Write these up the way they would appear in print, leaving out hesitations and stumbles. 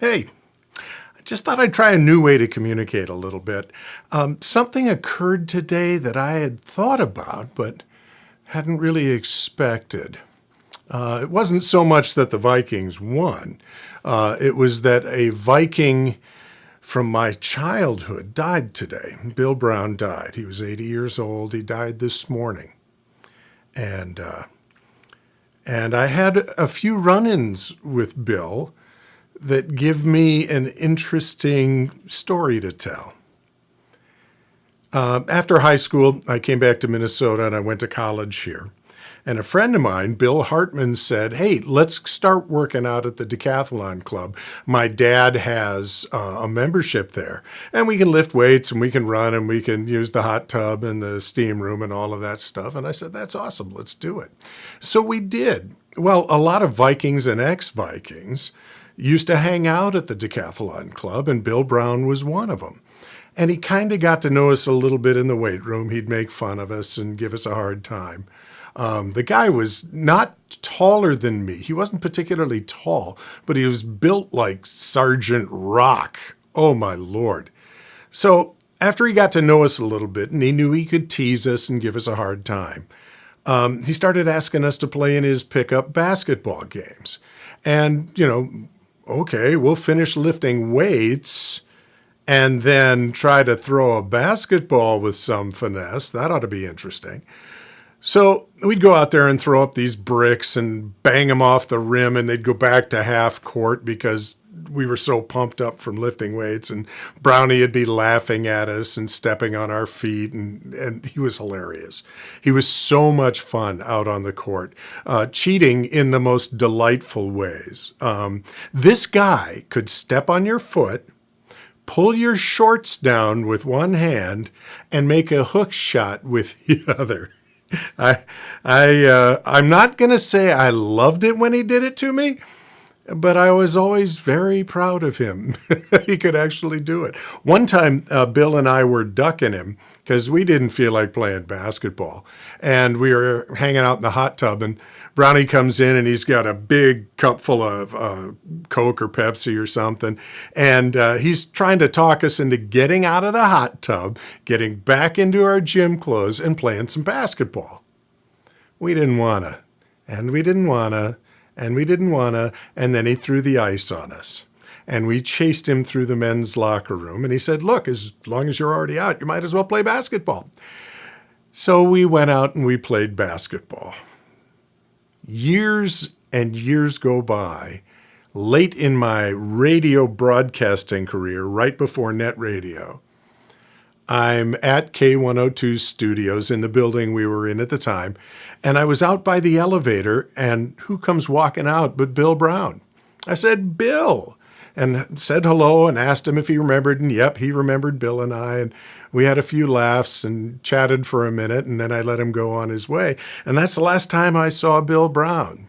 Hey, I just thought I'd try a new way to communicate a little bit. Something occurred today that I had thought about, but hadn't really expected. It wasn't so much that the Vikings won. It was that a Viking from my childhood died today. Bill Brown died. He was 80 years old. He died this morning. And I had a few run-ins with Bill that give me an interesting story to tell. After high school, I came back to Minnesota and I went to college here. And a friend of mine, Bill Hartman, said, hey, let's start working out at the Decathlon Club. My dad has a membership there, and we can lift weights and we can run and we can use the hot tub and the steam room and all of that stuff. And I said, that's awesome. Let's do it. So we did. Well, a lot of Vikings and ex-Vikings used to hang out at the Decathlon Club, and Bill Brown was one of them. And he kind of got to know us a little bit in the weight room. He'd make fun of us and give us a hard time. The guy was not taller than me. He wasn't particularly tall, but he was built like Sergeant Rock. Oh, my Lord. So after he got to know us a little bit and he knew he could tease us and give us a hard time, he started asking us to play in his pickup basketball games. And, okay, we'll finish lifting weights and then try to throw a basketball with some finesse. That ought to be interesting. So we'd go out there and throw up these bricks and bang them off the rim, and they'd go back to half court because we were so pumped up from lifting weights, and Brownie would be laughing at us and stepping on our feet, and he was hilarious. He was so much fun out on the court, cheating in the most delightful ways. This guy could step on your foot, pull your shorts down with one hand, and make a hook shot with the other. I'm not going to say I loved it when he did it to me, but I was always very proud of him. He could actually do it. One time, Bill and I were ducking him because we didn't feel like playing basketball. And we were hanging out in the hot tub, and Brownie comes in and he's got a big cup full of Coke or Pepsi or something. And he's trying to talk us into getting out of the hot tub, getting back into our gym clothes and playing some basketball. We didn't want to, and we didn't want to, and we didn't want to, and then he threw the ice on us. And we chased him through the men's locker room, and he said, look, as long as you're already out, you might as well play basketball. So we went out and we played basketball. Years and years go by. Late in my radio broadcasting career, right before net radio, I'm at K102 Studios in the building we were in at the time, and I was out by the elevator, and who comes walking out but Bill Brown? I said, Bill, and said hello and asked him if he remembered, and yep, he remembered Bill and I, and we had a few laughs and chatted for a minute, and then I let him go on his way, and that's the last time I saw Bill Brown.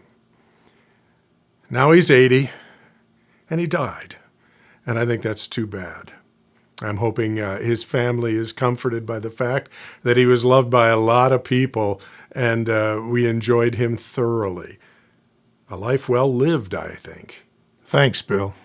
Now he's 80, and he died, and I think that's too bad. I'm hoping his family is comforted by the fact that he was loved by a lot of people, and we enjoyed him thoroughly. A life well lived, I think. Thanks, Bill.